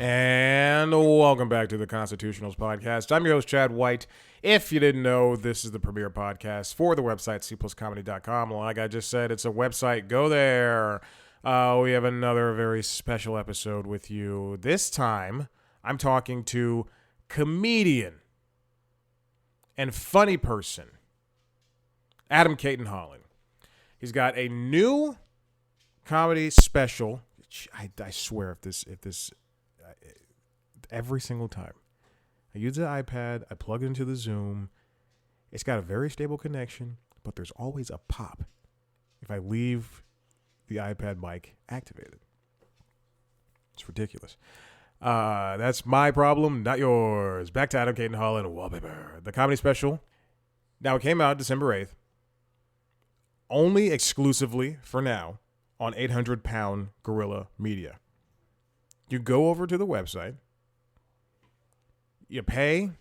And welcome back to the Constitutionals Podcast. I'm your host, Chad White. If you didn't know, this is the premier podcast for the website, cpluscomedy.com. Like I just said, it's a website. Go there. We have another very special episode with you. This time, I'm talking to comedian and funny person, Adam Cayton-Holland. He's got a new comedy special. I swear, if this every single time I use the iPad, I plug it into the Zoom. It's got a very stable connection, but there's always a pop if I leave the iPad mic activated. It's ridiculous. That's my problem, not yours. Back to Adam Cayton-Holland, Wallpaper, the comedy special. Now, it came out December 8th, only exclusively for now on 800-Pound Gorilla Media. You go over to the website, you pay,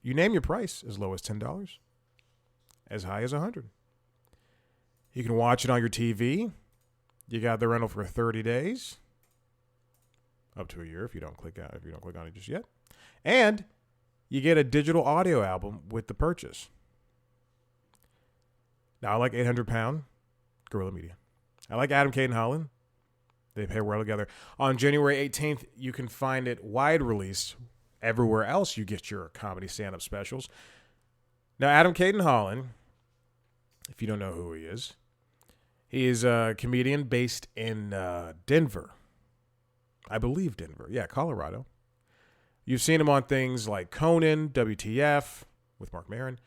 you name your price as low as $10, as high as $100. You can watch it on your TV. You got the rental for 30 days, up to a year if you don't click on it just yet, and you get a digital audio album with the purchase. Now, I like 800-Pound Gorilla Media. I like Adam Cayton-Holland. They pair well together. On January 18th, you can find it wide released everywhere else you get your comedy stand-up specials. Now, Adam Cayton-Holland, if you don't know who he is a comedian based in Denver. I believe Denver. Yeah, Colorado. You've seen him on things like Conan, WTF, with Mark Maron,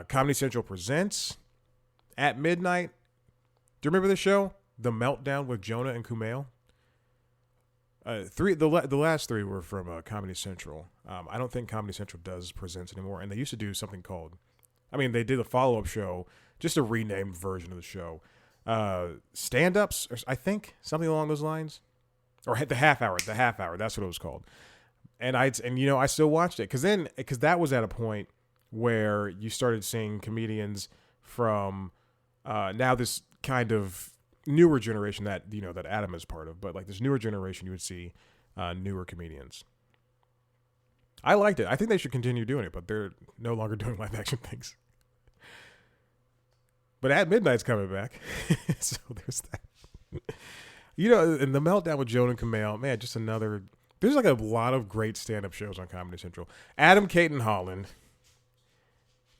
Comedy Central Presents, At Midnight. Do you remember the show? The Meltdown with Jonah and Kumail. The last three were from Comedy Central. I don't think Comedy Central does presents anymore, and they used to do something called, they did a follow-up show, just a renamed version of the show, stand-ups, or I think something along those lines, or the half hour. That's what it was called. And I still watched it because that was at a point where you started seeing comedians from now this kind of newer generation that Adam is part of, but like this newer generation, you would see newer comedians. I liked it. I think they should continue doing it, but they're no longer doing live action things. But At Midnight's coming back, so there's that. And the Meltdown with Jonah and Kumail, man, just another. There's like a lot of great stand-up shows on Comedy Central. Adam Cayton-Holland,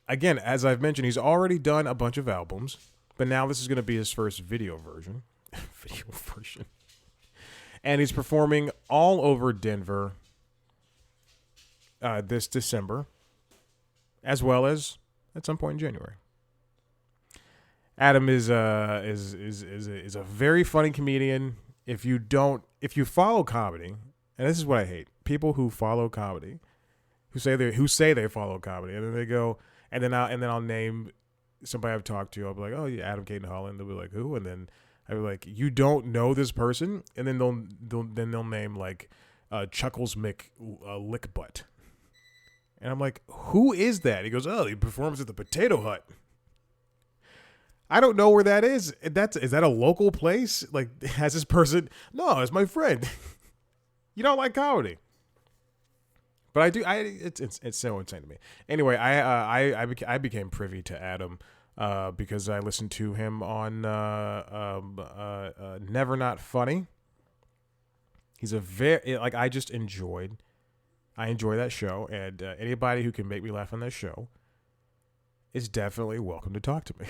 again, as I've mentioned, he's already done a bunch of albums. But now this is going to be his first video version. And he's performing all over Denver this December, as well as at some point in January. Adam is a very funny comedian. If you follow comedy, and this is what I hate, people who follow comedy, who say they follow comedy, and then they go, and then I'll name somebody I've talked to. I'll be like, oh yeah, Adam Cayton-Holland. They'll be like, who? And then I'll be like, you don't know this person? And then they'll name like Chuckles Lickbutt. And I'm like, who is that? He goes, oh, he performs at the Potato Hut. I don't know where that is. Is that a local place? Like, has this person? No, it's my friend. You don't like comedy. But I do. It's so insane to me. Anyway, I became privy to Adam because I listened to him on Never Not Funny. He's a very I enjoy that show, and anybody who can make me laugh on that show is definitely welcome to talk to me.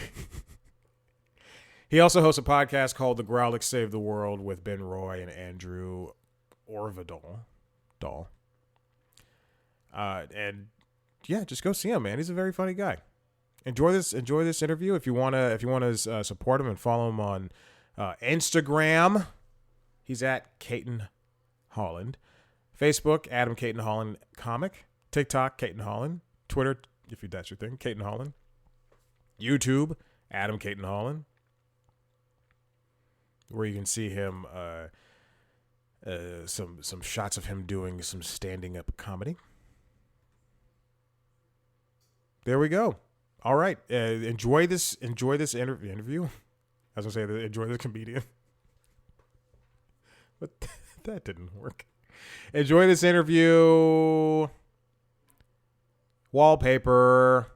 He also hosts a podcast called The Growlix Save the World with Ben Roy and Andrew Orvidal. And yeah, just go see him, man. He's a very funny guy. Enjoy this interview. If you wanna support him and follow him on Instagram, he's at Cayton-Holland. Facebook, Adam Cayton-Holland Comic. TikTok, Cayton-Holland. Twitter, if that's your thing, Cayton-Holland. YouTube, Adam Cayton-Holland, where you can see him some shots of him doing some standing up comedy. There we go. All right. Enjoy this interview. I was going to say, enjoy this comedian. But That didn't work. Enjoy this interview. Wallpaper,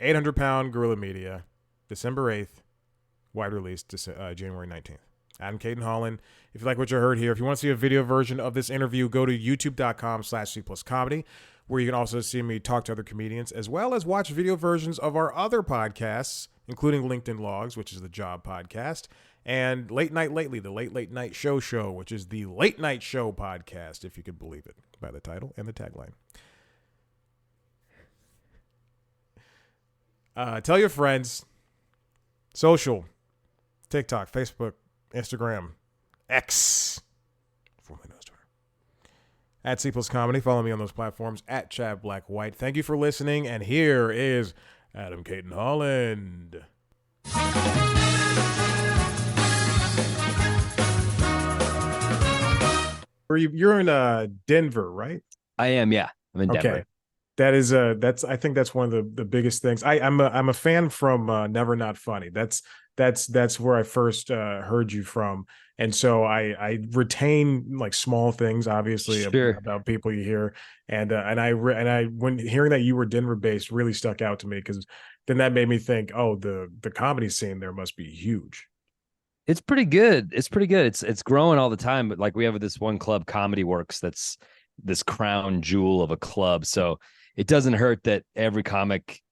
800-pound Gorilla Media, December 8th, wide release January 19th. I'm Cayton-Holland. If you like what you heard here, if you want to see a video version of this interview, go to youtube.com/C+comedy, where you can also see me talk to other comedians, as well as watch video versions of our other podcasts, including LinkedIn Logs, which is the job podcast, and Late Night Lately, the Late Night Show, which is the Late Night Show podcast, if you could believe it, by the title and the tagline. Tell your friends. Social, TikTok, Facebook, Instagram, X, formerly known as Twitter, at C+ Comedy. Follow me on those platforms at Chad Black White. Thank you for listening, and here is Adam Cayton-Holland. You're in Denver, right? I am, yeah. I'm in Denver. Okay. That is I think that's one of the biggest things. I'm a fan from Never Not Funny. That's where I first heard you from, and so I retain like small things, obviously, about people you hear, and I when hearing that you were Denver based really stuck out to me, because then that made me think, oh, the comedy scene there must be huge. It's pretty good. It's growing all the time, but like we have this one club, Comedy Works, that's this crown jewel of a club, so it doesn't hurt that every comic,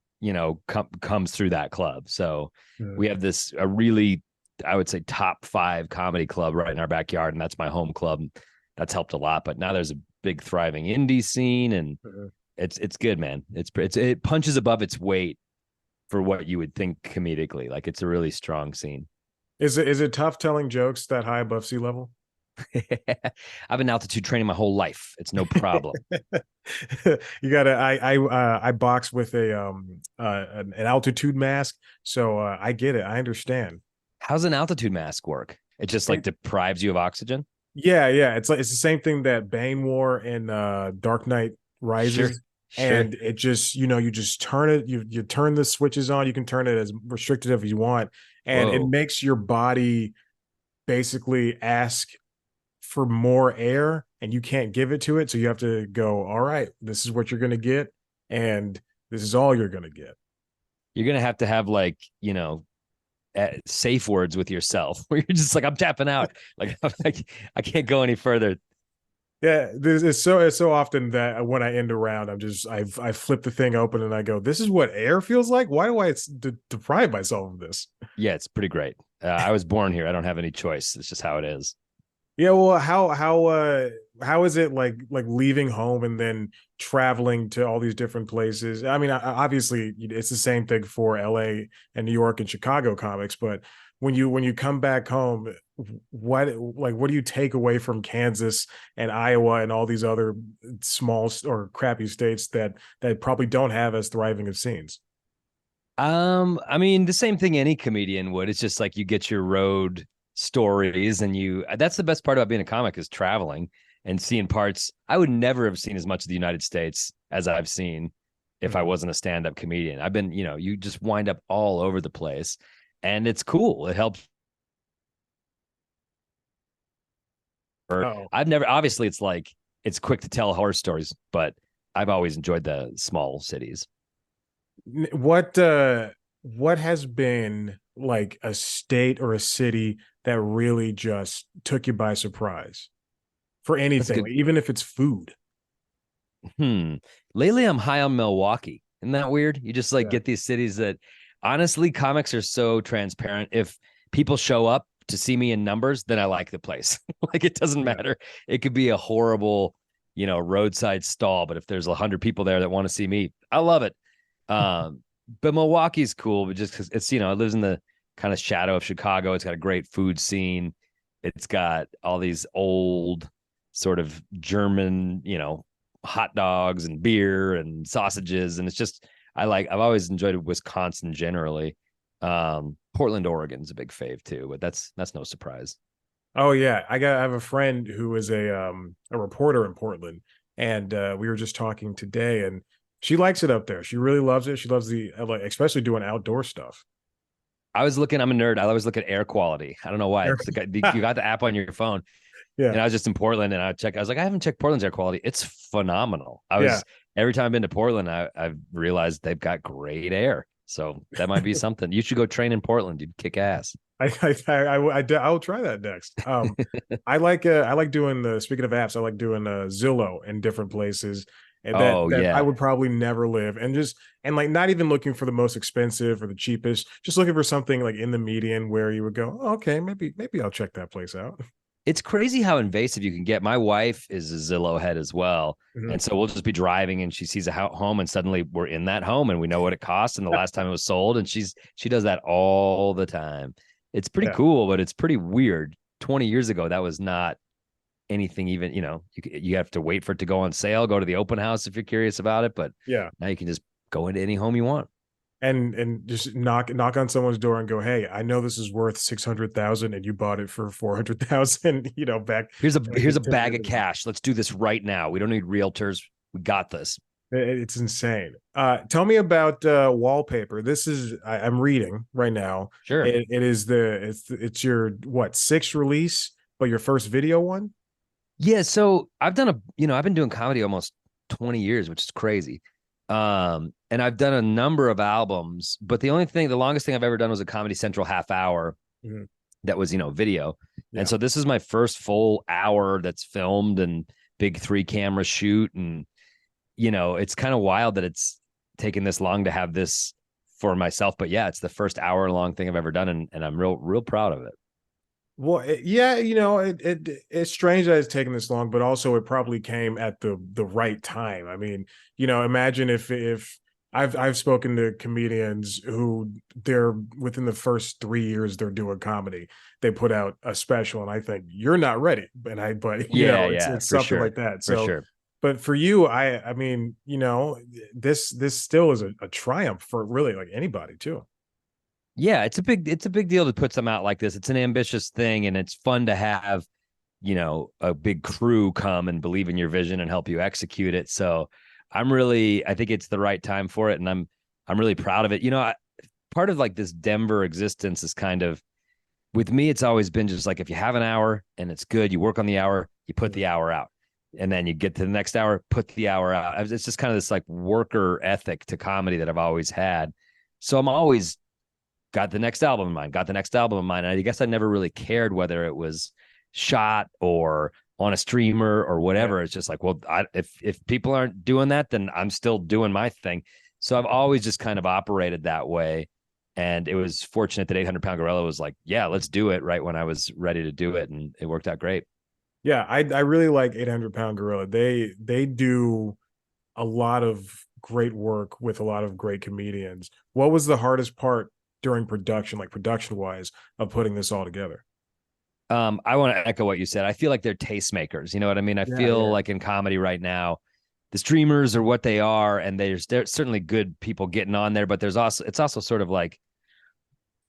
comes through that club. So we have a really, I would say, top 5 comedy club right in our backyard, and that's my home club. That's helped a lot. But now there's a big thriving indie scene, and it's good, man. It punches above its weight for what you would think comedically. Like, it's a really strong scene. Is it tough telling jokes that high above sea level? I've been altitude training my whole life. It's no problem. You gotta. I box with an altitude mask, so I get it. I understand. How's an altitude mask work? It just like deprives you of oxygen. Yeah. It's the same thing that Bane wore in Dark Knight Rises. Sure. And it just, you just turn it. You turn the switches on. You can turn it as restricted as you want, and it makes your body basically ask for more air, and you can't give it to it, so you have to go, all right, this is what you're going to get, and this is all you're going to get. You're going to have like, safe words with yourself where you're just like, I'm tapping out. Like, I can't go any further. Yeah, it's so often that when I end a round, I flip the thing open and I go, this is what air feels like? Why do I deprive myself of this? Yeah, it's pretty great. I was born here. I don't have any choice. It's just how it is. Yeah, well, how is it like leaving home and then traveling to all these different places? I mean, obviously it's the same thing for LA and New York and Chicago comics, but when you come back home, what do you take away from Kansas and Iowa and all these other small or crappy states that probably don't have as thriving of scenes? I mean, the same thing any comedian would. It's just like you get your road stories, and that's the best part about being a comic, is traveling and seeing parts I would never have seen as much of the United States as I've seen if I wasn't a stand-up comedian. I've been, you just wind up all over the place, and it's cool. It helps. I've never, obviously it's like, it's quick to tell horror stories, but I've always enjoyed the small cities. What has been like a state or a city that really just took you by surprise for anything, even if it's food? Lately I'm high on Milwaukee. Isn't that weird? You just get these cities that, honestly, comics are so transparent. If people show up to see me in numbers, then I like the place. Like, it doesn't matter. It could be a horrible, roadside stall, but if there's 100 people there that want to see me, I love it. But Milwaukee's cool, but just because it's, it lives in the kind of shadow of Chicago. It's got a great food scene. It's got all these old sort of German, hot dogs and beer and sausages. And it's just, I've always enjoyed Wisconsin generally. Portland, Oregon's a big fave too, but that's no surprise. Oh yeah. I have a friend who is a reporter in Portland, and we were just talking today, and she likes it up there. She really loves it. She loves especially doing outdoor stuff. I was looking, I'm a nerd. I always look at air quality. I don't know why. You got the app on your phone. Yeah. And I was just in Portland and I was like, I haven't checked Portland's air quality. It's phenomenal. Yeah. Every time I've been to Portland, I've realized they've got great air. So that might be something. You should go train in Portland. You'd kick ass. I'll try that next. I like doing speaking of apps, I like doing Zillow in different places. And that I would probably never live, and like not even looking for the most expensive or the cheapest, just looking for something like in the median where you would go, oh, okay, maybe I'll check that place out. It's crazy how invasive you can get. My wife is a Zillow head as well. Mhm. And so we'll just be driving and she sees a home and suddenly we're in that home and we know what it costs and the last time it was sold. And she does that all the time. It's pretty cool, but it's pretty weird. 20 years ago, that was not anything even, you have to wait for it to go on sale, go to the open house if you're curious about it. But yeah, now you can just go into any home you want. And just knock on someone's door and go, hey, I know this is worth 600,000 and you bought it for 400,000, back. Here's a bag of cash. Let's do this right now. We don't need realtors. We got this. It's insane. Tell me about Wallpaper. I'm reading right now. Sure. It's your sixth release, but your first video one? Yeah, so I've been doing comedy almost 20 years, which is crazy. And I've done a number of albums, but the longest thing I've ever done was a Comedy Central half hour that was, video. Yeah. And so this is my first full hour that's filmed and big 3-camera shoot. And, it's kind of wild that it's taken this long to have this for myself. But yeah, it's the first hour-long thing I've ever done. And I'm real proud of it. Well, it's strange that it's taken this long, but also it probably came at the right time. I mean, imagine if I've spoken to comedians who they're within the first 3 years they're doing comedy, they put out a special, and I think you're not ready. It's something like that. So, for sure. But for you, I mean, this still is a triumph for really like anybody too. Yeah, it's a big deal to put something out like this. It's an ambitious thing, and it's fun to have, a big crew come and believe in your vision and help you execute it. So I think it's the right time for it, and I'm really proud of it. Part of like this Denver existence is kind of, with me, it's always been just like, if you have an hour and it's good, you work on the hour, you put the hour out, and then you get to the next hour, put the hour out. It's just kind of this like worker ethic to comedy that I've always had. So I'm always got the next album in mind. And I guess I never really cared whether it was shot or on a streamer or whatever. Yeah. It's just like, well, if people aren't doing that, then I'm still doing my thing. So I've always just kind of operated that way. And it was fortunate that 800-Pound Gorilla was like, yeah, let's do it right when I was ready to do it. And it worked out great. Yeah, I really like 800-Pound Gorilla. They do a lot of great work with a lot of great comedians. What was the hardest part during production, like production-wise, of putting this all together? I want to echo what you said. I feel like they're tastemakers. You know what I mean? I feel like in comedy right now, the streamers are what they are, and there's certainly good people getting on there, but it's also sort of like,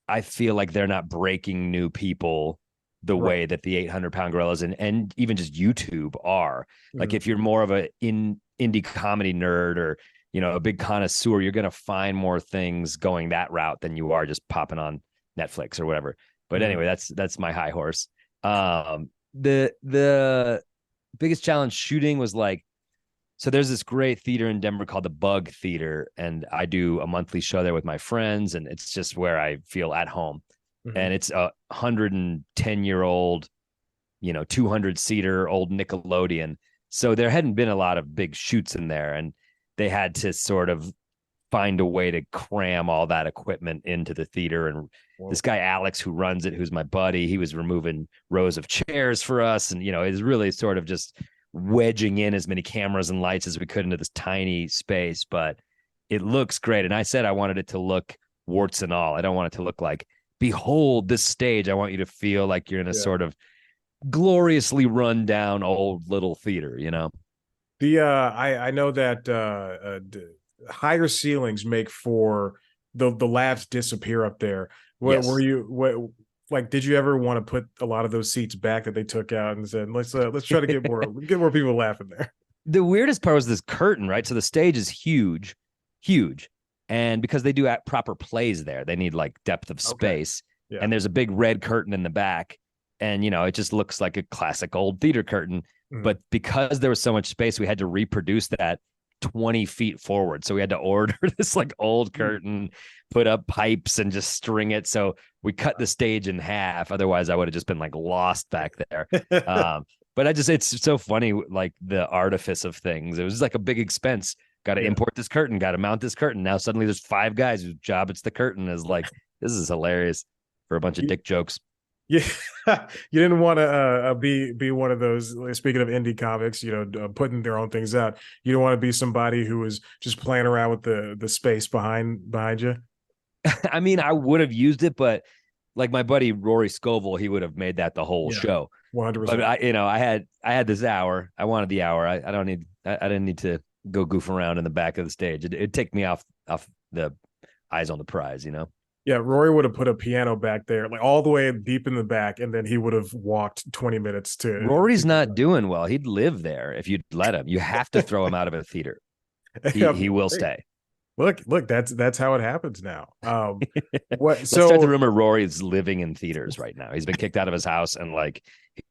I feel like they're not breaking new people the way that the 800-Pound Gorillas and even just YouTube are. Like if you're more of a indie comedy nerd or a big connoisseur, you're going to find more things going that route than you are just popping on Netflix or whatever. But anyway, that's my high horse. The biggest challenge shooting was like, so there's this great theater in Denver called the Bug Theater, and I do a monthly show there with my friends, and it's just where I feel at home. And it's a 110-year-old, 200-seater old Nickelodeon. So there hadn't been a lot of big shoots in there, and they had to sort of find a way to cram all that equipment into the theater. And this guy, Alex, who runs it, who's my buddy, he was removing rows of chairs for us. And, it's really sort of just wedging in as many cameras and lights as we could into this tiny space, but it looks great. And I said, I wanted it to look warts and all. I don't want it to look like, behold this stage. I want you to feel like you're in a sort of gloriously run down old little theater, I know that higher ceilings make for the laughs disappear up there. Did you ever want to put a lot of those seats back that they took out and said, let's try to get more people laughing there? The weirdest part was this curtain, right? So the stage is huge, And because they do proper plays there, they need like depth of space. Yeah. And there's a big red curtain in the back. And, it just looks like a classic old theater curtain. But because there was so much space, we had to reproduce that 20 feet forward. So we had to order this like old curtain, put up pipes and just string it. So we cut the stage in half. Otherwise, I would have just been like lost back there. But it's so funny, like the artifice of things. It was like a big expense. Got to import this curtain, got to mount this curtain. Now suddenly there's 5 guys whose job it's the curtain. Is like, this is hilarious for a bunch of dick jokes. Yeah, you didn't want to be one of those. Speaking of indie comics, putting their own things out. You don't want to be somebody who was just playing around with the space behind you. I mean, I would have used it, but like my buddy Rory Scovel, he would have made that the whole show. 100%. But I had this hour. I wanted the hour. I didn't need to go goof around in the back of the stage. It'd take me off the eyes on the prize, Yeah, Rory would have put a piano back there, like all the way deep in the back, and then he would have walked 20 minutes to. Rory's not doing well. He'd live there if you'd let him. You have to throw him out of a theater. He will stay. Look, that's how it happens now. Let's start the rumor Rory's living in theaters right now. He's been kicked out of his house, and like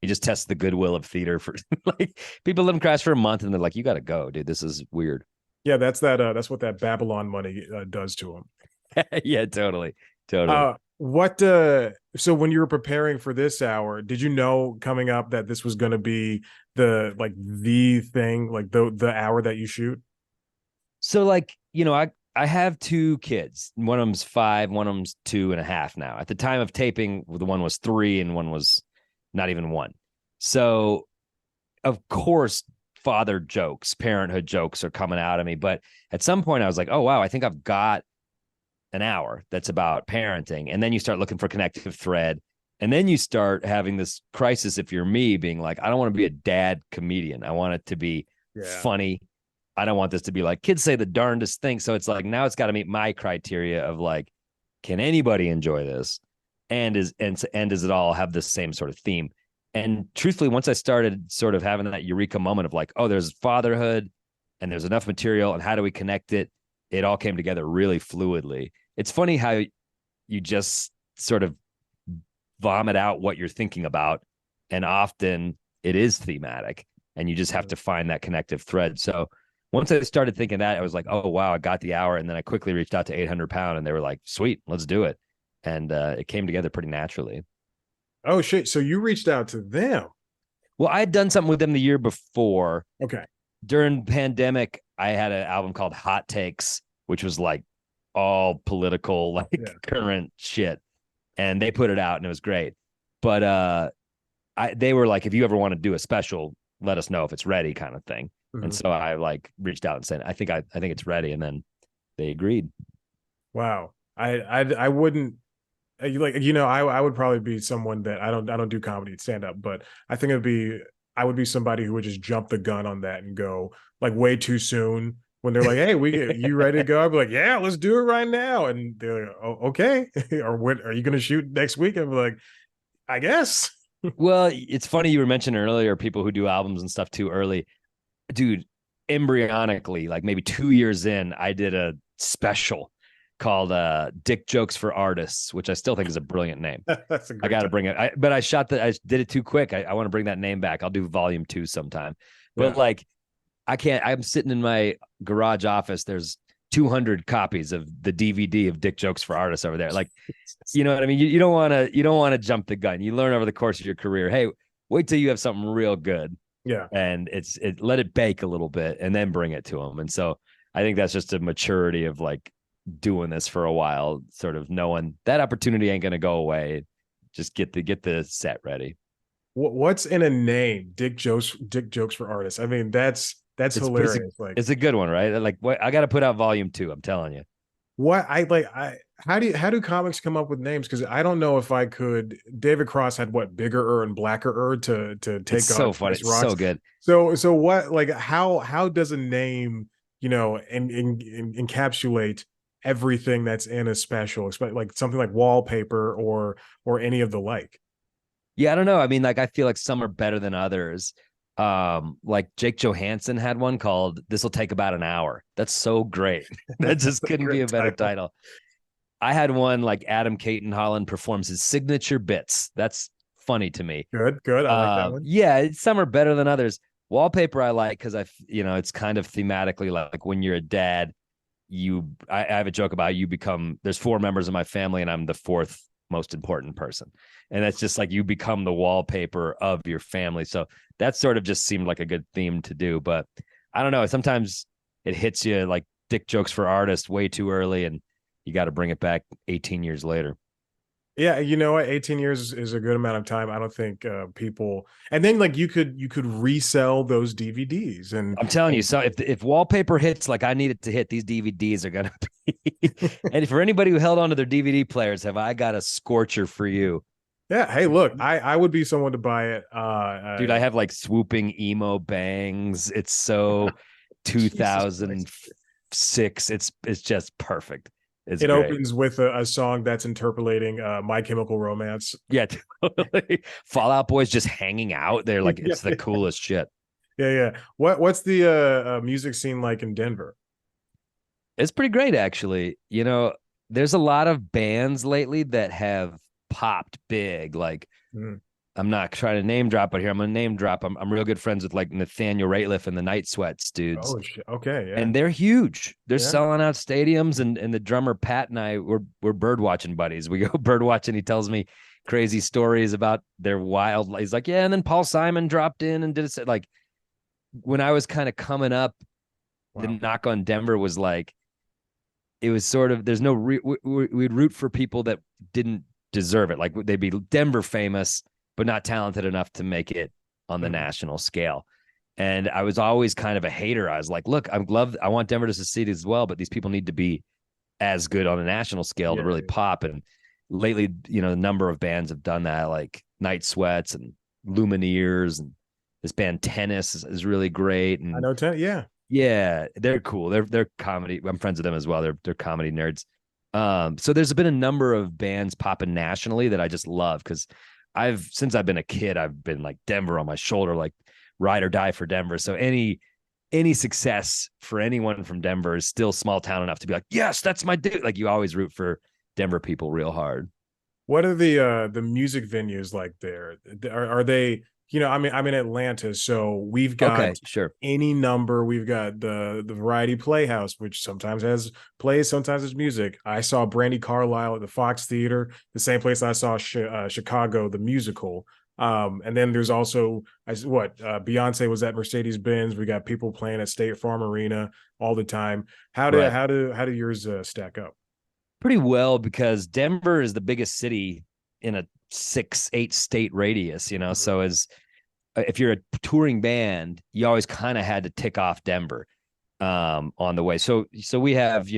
he just tests the goodwill of theater for like people let him crash for a month, and they're like, "You got to go, dude. This is weird." Yeah, that's what that Babylon money does to him. Yeah, totally. So when you were preparing for this hour, did you know coming up that this was going to be the thing, like the hour that you shoot? So like, I have 2 kids. One of them's 5, one of them's 2.5 now. At the time of taping, the one was 3 and one was not even 1. So of course, father jokes, parenthood jokes are coming out of me. But at some point I was like, oh wow, I think I've got an hour that's about parenting. And then you start looking for connective thread. And then you start having this crisis, if you're me, being like, I don't want to be a dad comedian. I want it to be funny. I don't want this to be like kids say the darndest thing. So it's like, now it's got to meet my criteria of like, can anybody enjoy this? And does it all have the same sort of theme? And truthfully, once I started sort of having that eureka moment of like, oh, there's fatherhood and there's enough material and how do we connect it? It all came together really fluidly. It's funny how you just sort of vomit out what you're thinking about. And often it is thematic and you just have to find that connective thread. So once I started thinking that, I was like, oh, wow, I got the hour. And then I quickly reached out to 800 Pound and they were like, sweet, let's do it. And it came together pretty naturally. Oh, shit. So you reached out to them. Well, I had done something with them the year before. Okay. During pandemic, I had an album called Hot Takes, which was like all political, like current shit. And they put it out and it was great. But they were like, if you ever want to do a special, let us know if it's ready kind of thing. Mm-hmm. And so I like reached out and said, I think it's ready. And then they agreed. Wow. I wouldn't I would probably be someone that I don't do comedy stand up, but I think I would be somebody who would just jump the gun on that and go like way too soon when they're like, hey, you ready to go? I'd be like, yeah, let's do it right now. And they're like, oh, okay. Or when are you going to shoot next week? I'd be like, I guess. Well, it's funny you were mentioning earlier people who do albums and stuff too early. Dude, embryonically, like maybe 2 years in, I did a special called Dick Jokes for Artists, which I still think is a brilliant name. That's a great I got to bring it. I did it too quick. I want to bring that name back. I'll do volume 2 sometime. But like, I can't, I'm sitting in my garage office. There's 200 copies of the DVD of Dick Jokes for Artists over there. Like, you know what I mean? You don't want to jump the gun. You learn over the course of your career. Hey, wait till you have something real good. Yeah. And let it bake a little bit and then bring it to them. And so I think that's just a maturity of like doing this for a while, sort of knowing that opportunity ain't going to go away. Just get the set ready. What's in a name? Dick Jokes for Artists. I mean, that's hilarious. It's a good one, right? Like, what I got to put out volume 2. I'm telling you. How do comics come up with names? Because I don't know if I could. David Cross had Bigger and Blacker to take it's on. So funny, it's so good. So what? Like how does a name encapsulate everything that's in a special, like something like Wallpaper or any of the like? Yeah, I don't know. I mean, like I feel like some are better than others. Like Jake Johansson had one called "This'll Take About an Hour." That's so great. That just couldn't be a better title. I had one like Adam Cayton-Holland performs his signature bits. That's funny to me. Good. I like that one. Yeah, some are better than others. Wallpaper I like because it's kind of thematically like when you're a dad, I have a joke about you become. There's 4 members of my family, and I'm the 4th most important person, and that's just like you become the wallpaper of your family. So that sort of just seemed like a good theme to do. But I don't know. Sometimes it hits you like dick jokes for artists way too early, and you got to bring it back 18 years later. Yeah, you know what? 18 years is a good amount of time. I don't think people, and then like you could resell those DVDs, I'm telling you, so if Wallpaper hits like I need it to hit, these DVDs are gonna be. And for anybody who held on to their DVD players, have I got a scorcher for you? Yeah, hey, look, I would be someone to buy it. Dude, I have like swooping emo bangs. It's so 2006. It's just perfect. It's it great. opens with a song that's interpolating My Chemical Romance. Yeah, totally. Fall Out Boy's just hanging out. They're like, it's the coolest shit. Yeah. What's the music scene like in Denver? It's pretty great, actually. There's a lot of bands lately that have popped big. Like, I'm not trying to name drop, but here I'm gonna name drop. I'm real good friends with like Nathaniel Rateliff and the Night Sweats dudes. Oh shit. Okay, yeah. And they're huge. They're selling out stadiums, and the drummer Pat and I we're bird watching buddies. We go bird watching. He tells me crazy stories about their wild. He's like, yeah, and then Paul Simon dropped in and did it. Like when I was kind of coming up, the knock on Denver was like, it was sort of there's no we'd root for people that didn't deserve it. Like they'd be Denver famous, but not talented enough to make it on the national scale. And I was always kind of a hater. I was like, look, I want Denver to succeed as well, but these people need to be as good on a national scale to really pop. And lately, a number of bands have done that, like Night Sweats and Lumineers, and this band Tennis is really great. And I know Tennis, yeah. Yeah, they're cool. They're comedy. I'm friends with them as well. They're comedy nerds. So there's been a number of bands popping nationally that I just love because since I've been a kid, I've been like Denver on my shoulder, like ride or die for Denver. So any success for anyone from Denver is still small town enough to be like, yes, that's my dude. Like you always root for Denver people real hard. What are the music venues like there? Are they, I'm in Atlanta, so we've got any number. We've got the Variety Playhouse, which sometimes has plays, sometimes it's music. I saw Brandy Carlisle at the Fox Theater, the same place I saw Chicago, the musical. And then there's also Beyonce was at Mercedes-Benz. We got people playing at State Farm Arena all the time. How do yours stack up? Pretty well, because Denver is the biggest city in a 6-8 state radius, so if you're a touring band, you always kind of had to tick off Denver on the way. So we have,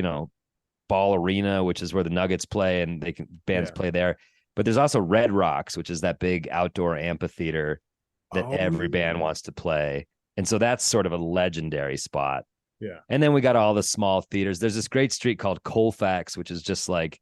Ball Arena, which is where the Nuggets play, and bands play there. But there's also Red Rocks, which is that big outdoor amphitheater that every band wants to play. And so that's sort of a legendary spot. Yeah. And then we got all the small theaters. There's this great street called Colfax, which is just like,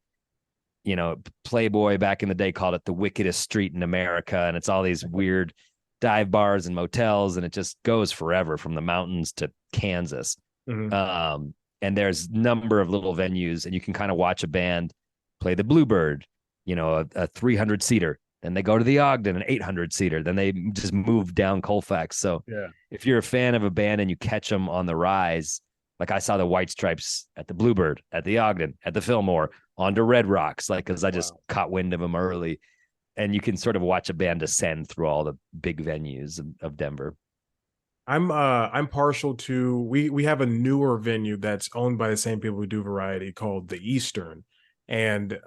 Playboy back in the day called it the wickedest street in America. And it's all these weird dive bars and motels, and it just goes forever from the mountains to Kansas. And there's a number of little venues, and you can kind of watch a band play the Bluebird, a 300 seater. Then they go to the Ogden, an 800 seater. Then they just move down Colfax. So if you're a fan of a band and you catch them on the rise, like I saw the White Stripes at the Bluebird, at the Ogden, at the Fillmore, onto Red Rocks, like, because I just caught wind of them early. And you can sort of watch a band ascend through all the big venues of Denver. I'm partial to we have a newer venue that's owned by the same people who do Variety called the Eastern, and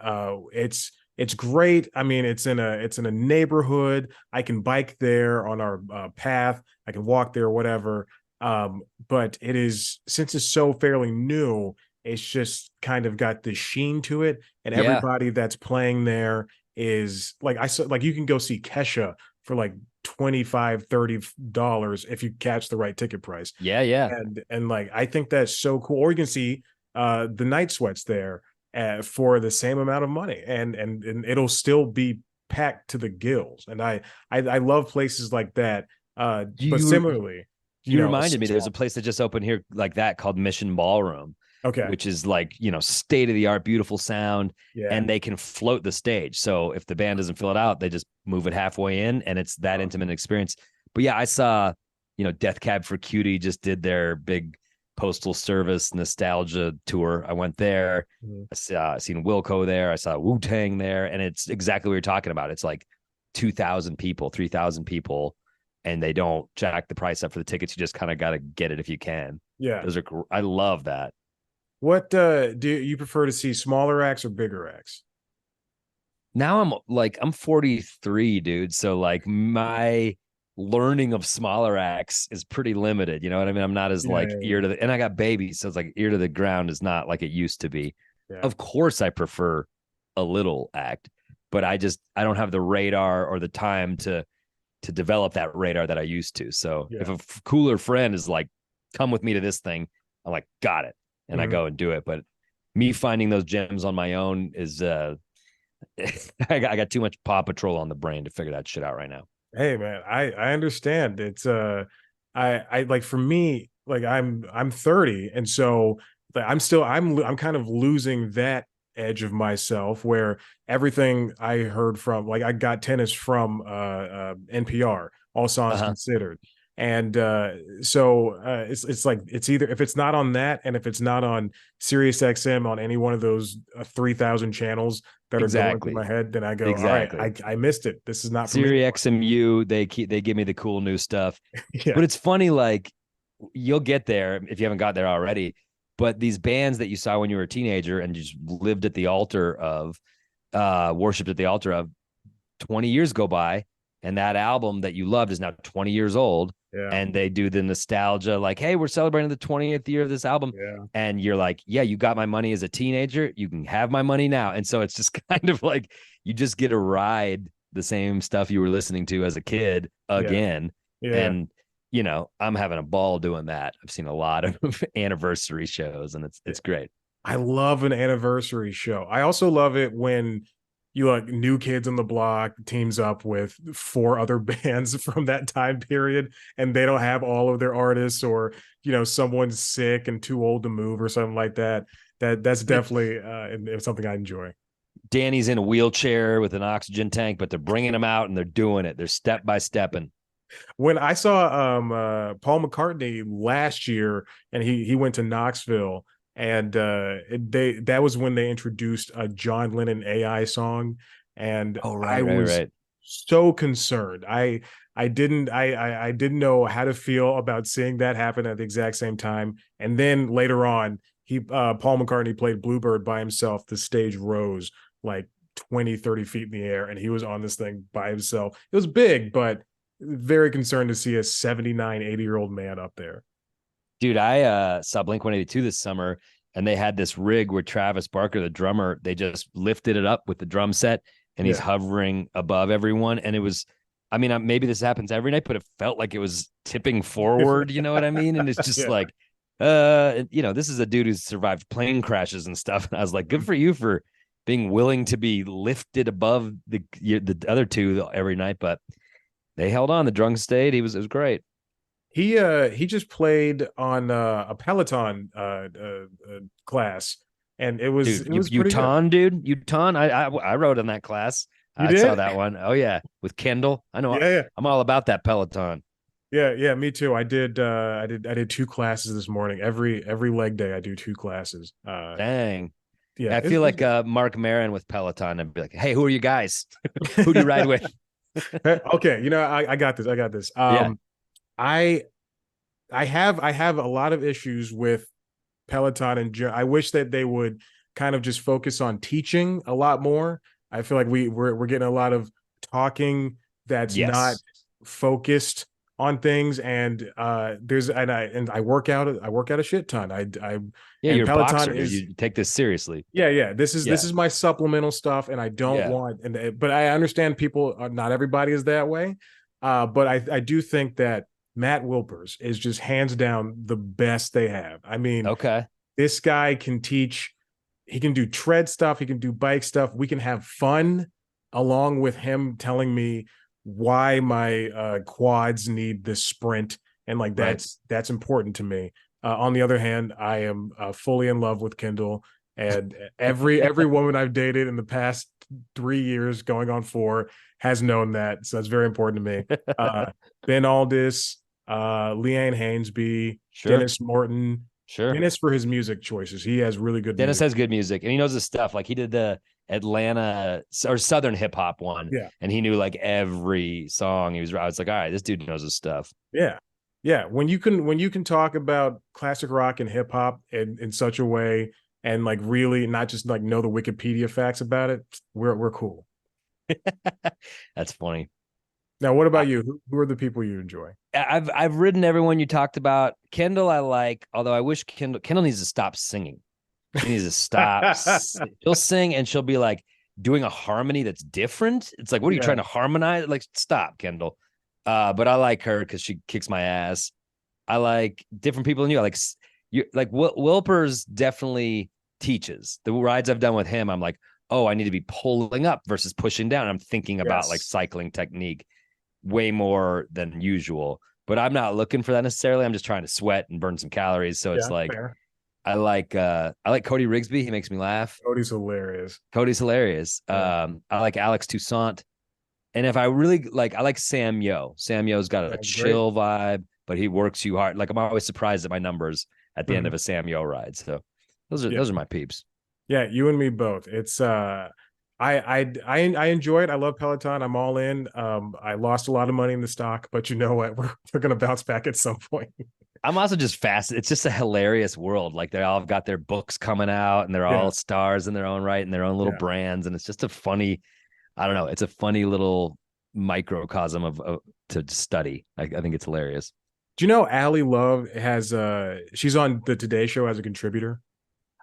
it's great. I mean, it's in a neighborhood. I can bike there on our path. I can walk there, whatever. But it is, since it's so fairly new, it's just kind of got the sheen to it, and everybody that's playing there is like, you can go see Kesha for like $25-$30 if you catch the right ticket price. And like, I think that's so cool. Or you can see the Night Sweats there for the same amount of money, and it'll still be packed to the gills. And I love places like that You But you, similarly, you reminded me. There's small. a place that just opened here like that called Mission Ballroom, Okay. which is like, state of the art, beautiful sound, Yeah. and they can float the stage. So if the band doesn't fill it out, they just move it halfway in, and it's that intimate experience. But yeah, I saw, Death Cab for Cutie just did their big Postal Service nostalgia tour. I went there. Mhm. I seen Wilco there. I saw Wu-Tang there, and it's exactly what you're talking about. It's like 2,000 people, 3,000 people, and they don't jack the price up for the tickets. You just kind of got to get it if you can. Yeah. I love that. What do you prefer to see, smaller acts or bigger acts? Now I'm 43, dude. So like my learning of smaller acts is pretty limited. You know what I mean? I'm not as Yeah, like yeah, ear to the, and I got babies. So it's like ear to the ground is not like it used to be. yeah. Of course I prefer a little act, but I don't have the radar or the time to develop that radar that I used to. So Yeah. if a cooler friend is like, come with me to this thing, I'm like, got it. And I go and do it. But me finding those gems on my own is I got too much Paw Patrol on the brain to figure that shit out right now. Hey man, I understand. It's I like, for me, like I'm 30, and so like, I'm kind of losing that edge of myself where everything I heard from, like, I got tennis from NPR, All Songs Uh-huh. Considered. And it's like, it's either, if it's not on that, and if it's not on Sirius XM, on any one of those 3,000 channels that are going through my Exactly. head, then I go, all right, Exactly. I missed it. This is not for me Siri anymore. XMU, they give me the cool new stuff. Yeah. But it's funny, like you'll get there if you haven't got there already. But these bands that you saw when you were a teenager and just lived at the altar of, worshipped at the altar of, 20 years go by, and that album that you loved is now 20 years old, Yeah. and they do the nostalgia like, hey, we're celebrating the 20th year of this album, Yeah. and you're like, yeah, you got my money as a teenager, you can have my money now. And so it's just kind of like you just get to ride the same stuff you were listening to as a kid Yeah. again. Yeah. And I'm having a ball doing that. I've seen a lot of anniversary shows, and it's great. I love an anniversary show. I also love it when you, like, New Kids on the Block teams up with four other bands from that time period, and they don't have all of their artists, or someone's sick and too old to move or something like that. That's definitely it's something I enjoy. Danny's in a wheelchair with an oxygen tank, but they're bringing him out and they're doing it. They're step by stepping. When I saw Paul McCartney last year, and he went to Knoxville, and that was when they introduced a John Lennon AI song, and Oh, I right, right, was right. so concerned. I didn't know how to feel about seeing that happen at the exact same time. And then later on, Paul McCartney played Bluebird by himself. The stage rose like 20-30 feet in the air, and he was on this thing by himself. It was big, but very concerned to see a 79, 80-year-old man up there. Dude, I saw Blink-182 this summer, and they had this rig where Travis Barker, the drummer, they just lifted it up with the drum set, and he's Yeah. hovering above everyone. And it was, I mean, maybe this happens every night, but it felt like it was tipping forward. You know what I mean? And it's just Yeah. like, this is a dude who's survived plane crashes and stuff. And I was like, good for you for being willing to be lifted above the other two every night. But they held on. The drums stayed. It was great. He just played on a Peloton class, and it was Dude, it was pretty good. Utah. I rode in that class. You I saw did? that one. Oh yeah, with Kendall. I know. Yeah, yeah. I'm all about that Peloton. Yeah, me too. I did two classes this morning. Every leg day I do two classes. Dang. Yeah, I feel like Mark Maron with Peloton. I'd be like, hey, who are you guys? Who do you ride with? Okay, I got this. I got this. Yeah. I I have a lot of issues with Peloton, and I wish that they would kind of just focus on teaching a lot more. I feel like we're getting a lot of talking that's not Yes. focused on things. And I work out a shit ton. I Yeah, and you're a Peloton boxer, dude. is, You take this seriously. yeah, this is Yeah. my supplemental stuff, and I don't Yeah. want, but I understand people, not everybody is that way. But I do think that Matt Wilpers is just hands down the best they have. I mean, Okay. this guy can teach. He can do tread stuff. He can do bike stuff. We can have fun along with him telling me why my quads need this sprint, and like Right. that's important to me. On the other hand, I am fully in love with Kendall, and every woman I've dated in the past 3 years, going on four, has known that. So that's very important to me. Ben Aldis, Leanne Hainsby, Sure. Dennis Morton. Sure. Dennis for his music choices. He has really good Dennis music. has good music and he knows his stuff. Like he did the Atlanta or Southern hip hop one, Yeah. and he knew like every song. I was like, all right, this dude knows his stuff. Yeah. Yeah. When you can talk about classic rock and hip hop in such a way, and like really not just like know the Wikipedia facts about it, we're cool. That's funny. Now, what about you? Who are the people you enjoy? I've ridden everyone you talked about. Kendall, I like, although I wish Kendall needs to stop singing. She needs to stop. She'll sing and she'll be like doing a harmony that's different. It's like, what are you Yeah. trying to harmonize? Like, stop, Kendall. But I like her because she kicks my ass. I like different people in you. I like you. Like Wilper's definitely teaches. The rides I've done with him, I'm like, oh, I need to be pulling up versus pushing down. I'm thinking about like Yes. cycling technique way more than usual. But I'm not looking for that necessarily. I'm just trying to sweat and burn some calories. So it's Yeah. like Fair. I like Cody Rigsby. He makes me laugh. Cody's hilarious. Cody's hilarious. Yeah. I like Alex Toussaint. And if I really like, I like Sam Yo. Sam Yo's got a That's great. chill vibe, but he works you hard. Like I'm always surprised at my numbers at the end of Mhm. a Sam Yo ride. So Yeah. those are my peeps. Yeah, you and me both. It's I enjoy it. I love Peloton. I'm all in. I lost a lot of money in the stock, but you know what? We're gonna bounce back at some point. I'm also just fast. It's just a hilarious world. Like they all have got their books coming out and they're Yeah. all stars in their own right and their own little Yeah. brands. And it's just a funny, I don't know. It's a funny little microcosm of to study. I think it's hilarious. Do you know Ali Love has she's on the Today Show as a contributor?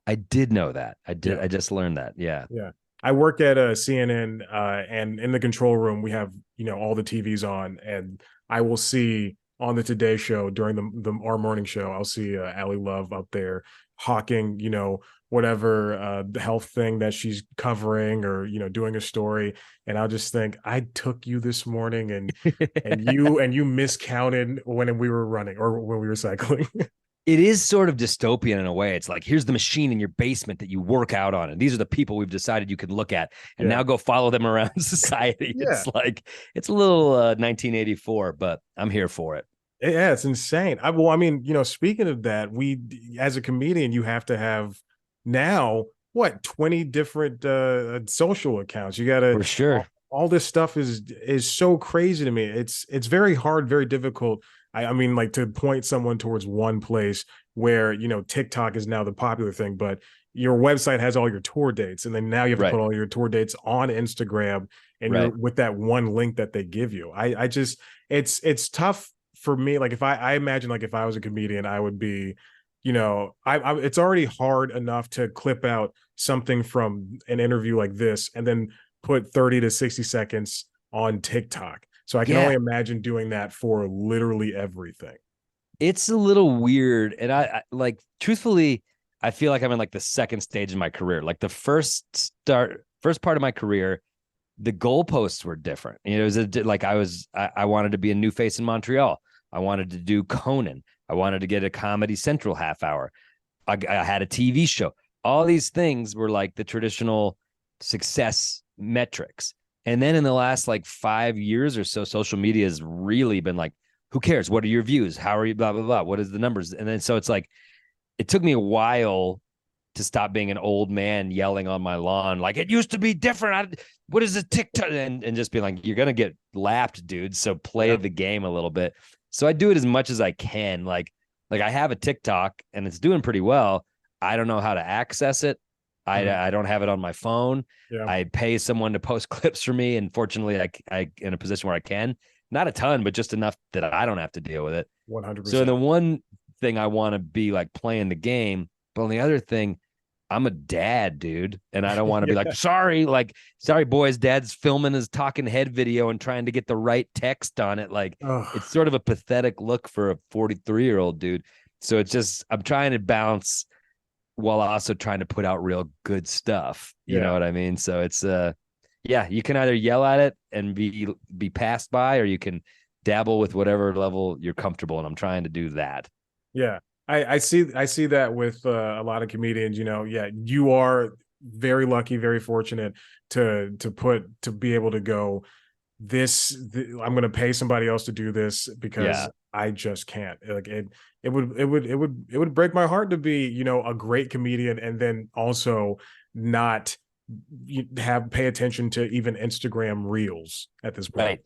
I did know that. I did. Yeah. I just learned that. Yeah. Yeah. I work at CNN, and in the control room we have, all the TVs on, and I will see on the Today Show during our morning show, I'll see Ali Love up there hawking, whatever the health thing that she's covering, or doing a story, and I'll just think, I took you this morning, and you miscounted when we were running or when we were cycling. It is sort of dystopian in a way. It's like, here's the machine in your basement that you work out on. And these are the people we've decided you can look at and Yeah. now go follow them around society. Yeah. It's like, it's a little 1984, but I'm here for it. Yeah, it's insane. I mean, speaking of that, as a comedian, you have to have now what 20 different social accounts. You got to For sure. all this stuff is so crazy to me. It's very hard, very difficult. I mean, like, to point someone towards one place where TikTok is now the popular thing, but your website has all your tour dates, and then now you have to Right. put all your tour dates on Instagram, and Right. you're with that one link that they give you. I just it's tough for me. Like, if I imagine, like, if I was a comedian, I would be, it's already hard enough to clip out something from an interview like this and then put 30 to 60 seconds on TikTok. So I can Yeah. only imagine doing that for literally everything. It's a little weird. And I like, truthfully, I feel like I'm in like the second stage of my career. Like the first part of my career, the goalposts were different. It was like I wanted to be a new face in Montreal. I wanted to do Conan. I wanted to get a Comedy Central half hour. I had a TV show. All these things were like the traditional success metrics. And then in the last like 5 years or so, social media has really been like, who cares? What are your views? How are you? Blah, blah, blah. What is the numbers? And then so it's like, it took me a while to stop being an old man yelling on my lawn, like, it used to be different. What is a TikTok? And just being like, you're going to get lapped, dude. So play the game a little bit. So I do it as much as I can. Like I have a TikTok and it's doing pretty well. I don't know how to access it. I don't have it on my phone. Yeah. I pay someone to post clips for me. And fortunately, I in a position where I can, not a ton, but just enough that I don't have to deal with it. 100%. So the one thing I want to be like playing the game, but on the other thing, I'm a dad, dude. And I don't want to be like, sorry, boys, dad's filming his talking head video and trying to get the right text on it. Like, it's sort of a pathetic look for a 43-year-old dude. So it's just, I'm trying to balance while also trying to put out real good stuff. You know what I mean? So it's Yeah, you can either yell at it and be passed by, or you can dabble with whatever level you're comfortable. And I'm trying to do that. Yeah, I see that with a lot of comedians. Yeah, you are very lucky, very fortunate to be able to go I'm going to pay somebody else to do this because Yeah. I just can't. Like it would break my heart to be, a great comedian and then also not pay attention to even Instagram reels at this point. Right.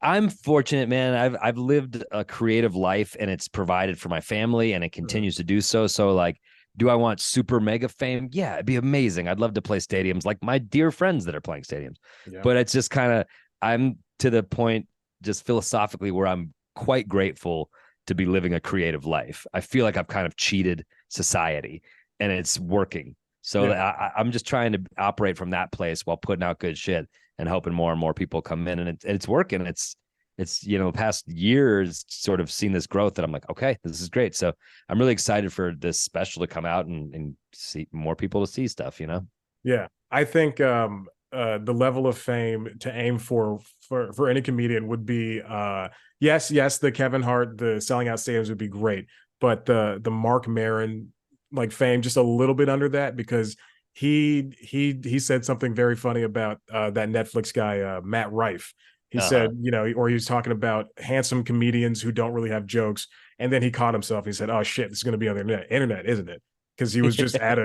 I'm fortunate, man. I've lived a creative life and it's provided for my family and it Mhm. continues to do so. So like, do I want super mega fame? Yeah, it'd be amazing. I'd love to play stadiums like my dear friends that are playing stadiums. Yeah. But it's just kind of I'm to the point just philosophically where I'm quite grateful to be living a creative life. I feel like I've kind of cheated society and it's working. So Yeah. I'm just trying to operate from that place while putting out good shit and hoping more and more people come in, and it's working. It's the past years sort of seen this growth that I'm like, okay, this is great. So I'm really excited for this special to come out and see more people to see stuff. Yeah. I think the level of fame to aim for any comedian would be yes, the Kevin Hart, the selling out stadiums would be great, but the Mark Maron like fame just a little bit under that because he said something very funny about that Netflix guy Matt Rife. He said, Uh-huh. or he was talking about handsome comedians who don't really have jokes, and then he caught himself. He said, "Oh shit, this is going to be on the internet, isn't it?" Because he was just at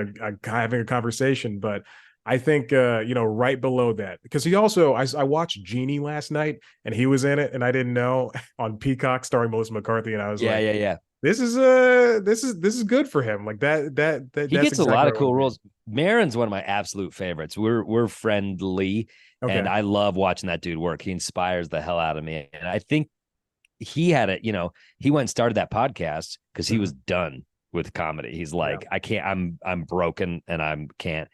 having a conversation. But I think right below that, because he also I watched Genie last night and he was in it and I didn't know on Peacock starring Melissa McCarthy, and I was Yeah, like, yeah, yeah. this is good for him. Like He that's gets a exactly lot what of I want cool to be. roles. Maron's one of my absolute favorites. We're friendly, and Okay. I love watching that dude work. He inspires the hell out of me. And I think he had he went and started that podcast because he Mhm. was done with comedy. He's Yeah. like, I can't, I'm broken and I'm can't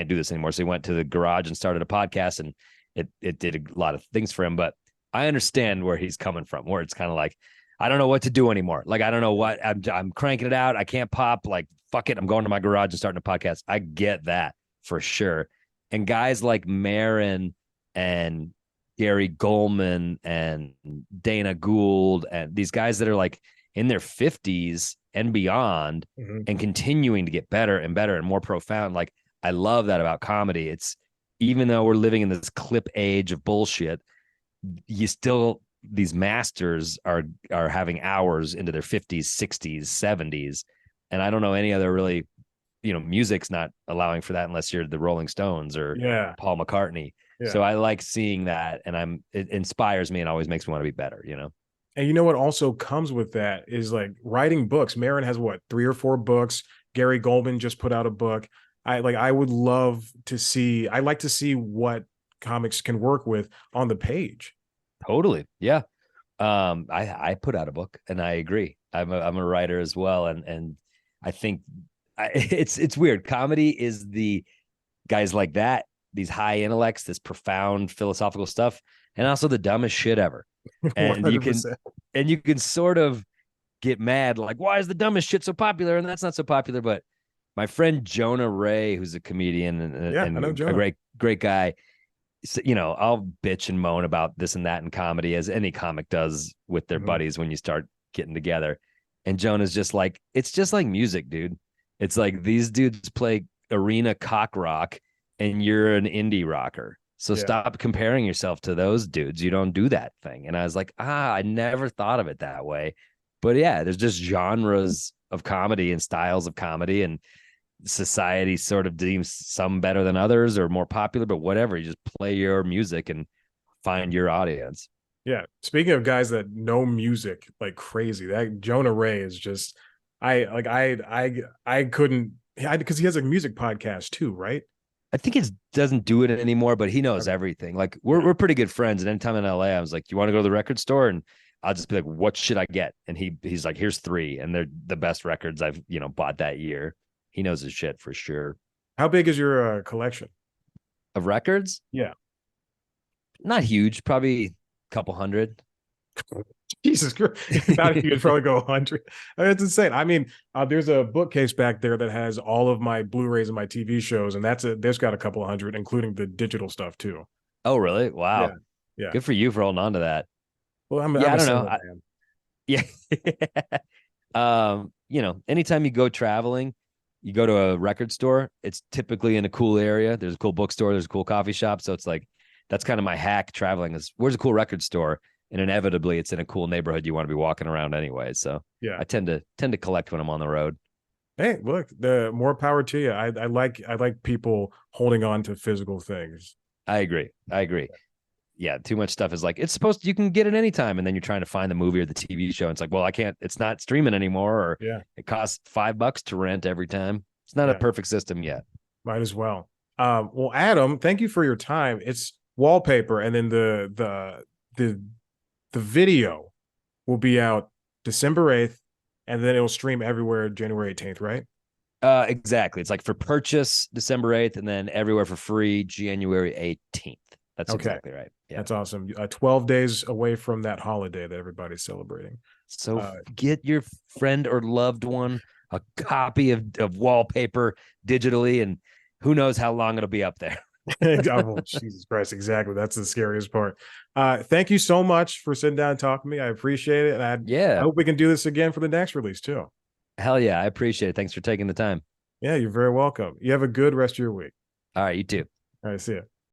do this anymore. So he went to the garage and started a podcast, and it did a lot of things for him. But I understand where he's coming from, where it's kind of like, I don't know what to do anymore. Like, I don't know what I'm cranking it out. I can't pop. Like, fuck it. I'm going to my garage and starting a podcast. I get that for sure. And guys like Marin and Gary Goldman and Dana Gould and these guys that are like in their 50s and beyond Mhm. and continuing to get better and better and more profound. Like, I love that about comedy. It's even though we're living in this clip age of bullshit, you still these masters are having hours into their 50s, 60s, 70s. And I don't know any other really, music's not allowing for that unless you're the Rolling Stones or Yeah. Paul McCartney. Yeah. So I like seeing that, and it inspires me and always makes me want to be better. And you know what also comes with that is like writing books. Marin has what, 3 or 4 books. Gary Goldman just put out a book. I would love to see, I like to see what comics can work with on the page. Totally. Yeah. I put out a book and I agree. I'm a writer as well. And I think it's weird. Comedy is the guys like that, these high intellects, this profound philosophical stuff, and also the dumbest shit ever. And you can 100%. and you can sort of get mad, like, why is the dumbest shit so popular? And that's not so popular. But my friend Jonah Ray, who's a comedian Yeah, I know and a Jonah. great guy, I'll bitch and moan about this and that in comedy, as any comic does with their Mhm. buddies when you start getting together. And Jonah's just like, it's just like music, dude. It's like these dudes play arena cock rock and you're an indie rocker. So Yeah. stop comparing yourself to those dudes. You don't do that thing. And I was like, I never thought of it that way. But yeah, there's just genres of comedy and styles of comedy, and society sort of deems some better than others or more popular, but whatever. You just play your music and find your audience. Yeah. Speaking of guys that know music like crazy, that Jonah Ray is just I couldn't because he has a music podcast too, right? I think it doesn't do it anymore, but he knows Okay. everything. Like Yeah. we're pretty good friends. And anytime in LA, I was like, you want to go to the record store? And I'll just be like, what should I get? And he's like, here's 3. And they're the best records I've, bought that year. He knows his shit for sure. How big is your collection? Of records, Yeah. not huge, probably a couple hundred. Jesus Christ. Not you'd probably go 100. It's insane. I mean, there's a bookcase back there that has all of my Blu-rays and my TV shows, and there's got a couple of hundred, including the digital stuff too. Oh, really? Yeah, Wow. yeah. Good for you for holding on to that. Well, Yeah, I'm I a don't know. single man. Yeah. Anytime you go traveling, you go to a record store, it's typically in a cool area. There's a cool bookstore, there's a cool coffee shop. So it's like that's kind of my hack traveling is where's a cool record store? And inevitably it's in a cool neighborhood you want to be walking around anyway. So Yeah. I tend to collect when I'm on the road. Hey, look, the more power to you. I like people holding on to physical things. I agree. I agree. Yeah, too much stuff is like it's supposed to, you can get it anytime, and then you're trying to find the movie or the TV show. And it's like, well, I can't. It's not streaming anymore, or Yeah, it costs $5 to rent every time. It's not a yeah. perfect system yet. Might as well. Well, Adam, thank you for your time. It's Wallpaper, and then the the video will be out December 8th, and then it'll stream everywhere January 18th, right? Exactly. It's like for purchase December 8th, and then everywhere for free January 18th. That's Okay, exactly right. Yeah. that's awesome. 12 days away from that holiday that everybody's celebrating. So Uh, get your friend or loved one a copy of Wallpaper digitally, and who knows how long it'll be up there. oh, Jesus Christ, exactly. That's the scariest part. Thank you so much for sitting down and talking to me. I appreciate it. And I Yeah. hope we can do this again for the next release too. Hell yeah. I appreciate it. Thanks for taking the time. Yeah, you're very welcome. You have a good rest of your week. All right. You too. All right, see ya.